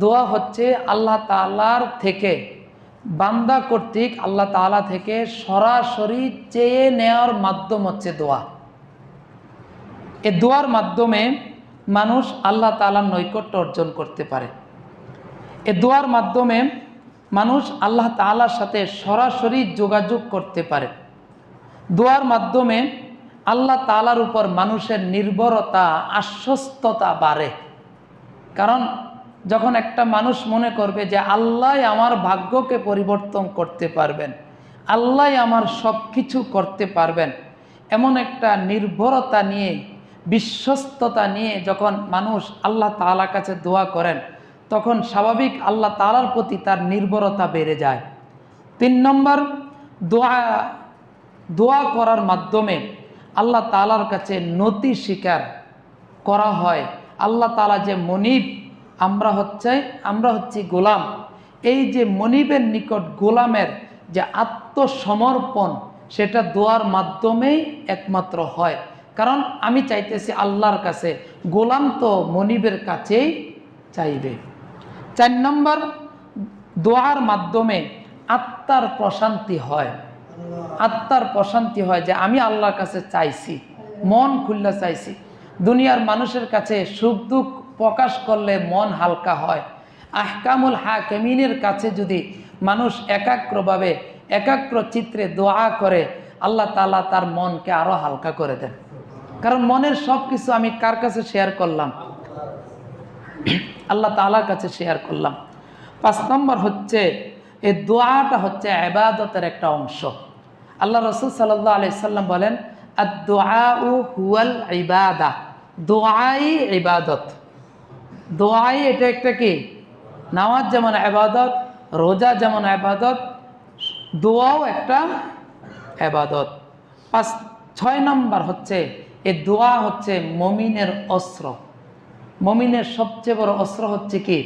দোয়া হচ্ছে আল্লাহ তাআলার থেকে, বান্দা কর্তৃক আল্লাহ তাআলা থেকে সরাসরি চেয়ে নেওয়ার মাধ্যম হচ্ছে দোয়া। এ দোয়ার মাধ্যমে মানুষ আল্লাহ তাআলার নৈকট্য অর্জন করতে পারে। এ দোয়ার মাধ্যমে মানুষ আল্লাহ তাআলার সাথে সরাসরি যোগাযোগ করতে পারে। দোয়ার মাধ্যমে আল্লাহ তাআলার উপর মানুষের নির্ভরতা, আশ্বস্ততা বাড়ে। কারণ যখন একটা মানুষ মনে করবে যে আল্লাহ আমার ভাগ্যকে পরিবর্তন করতে পারবেন, আল্লাহ আমার সব কিছু করতে পারবেন, এমন একটা নির্ভরতা নিয়ে, বিশ্বস্ততা নিয়ে যখন মানুষ আল্লাহ তাআলার কাছে দোয়া করেন, তখন স্বাভাবিক আল্লাহ তাআলার প্রতি তার নির্ভরতা বেড়ে যায়। 3 নম্বর, দোয়া করার মাধ্যমে আল্লাহ তাআলার কাছে নতি স্বীকার করা হয়। আল্লাহ তাআলা যে মনিব, আমরা হচ্ছি গোলাম। এই যে মনিবের নিকট গোলামের যে আত্মসমর্পণ, সেটা দোয়ার মাধ্যমেই একমাত্র হয়। কারণ আমি চাইতেছি আল্লাহর কাছে, গোলাম তো মনিবের কাছেই চাইবে। 4 নম্বর, দোয়ার মাধ্যমে আত্মার প্রশান্তি হয়। আত্মার প্রশান্তি হয় যে আমি আল্লাহর কাছে চাইছি, মন খুলে চাইছি। দুনিয়ার মানুষের কাছে সুখ দুঃখ প্রকাশ করলে মন হালকা হয়। আহকামুল হাকিমিনের কাছে যদি মানুষ একাগ্রভাবে, একাগ্র চিত্রে দোয়া করে, আল্লাহ তাআলা তার মনকে আরো হালকা করে দেন। কারণ মনের সব কিছু আমি কার কাছে শেয়ার করলাম? আল্লাহ তাআলার কাছে শেয়ার করলাম। 5 নম্বর হচ্ছে, এই দোয়াটা হচ্ছে ইবাদতের একটা অংশ। আল্লাহ রাসূল সাল্লাল্লাহু আলাইহি সাল্লাম বলেন, আদ-দুআউ হুয়াল ইবাদা, দোয়াই ইবাদত। দোয়াই এটা একটা কি? নামাজ যেমন ইবাদত, রোজা যেমন ইবাদত, দোয়াও একটা ইবাদত। 6 নম্বর হচ্ছে, এই দোয়া হচ্ছে মুমিনের অস্ত্র। মুমিনের সবচেয়ে বড় অস্ত্র হচ্ছে কি?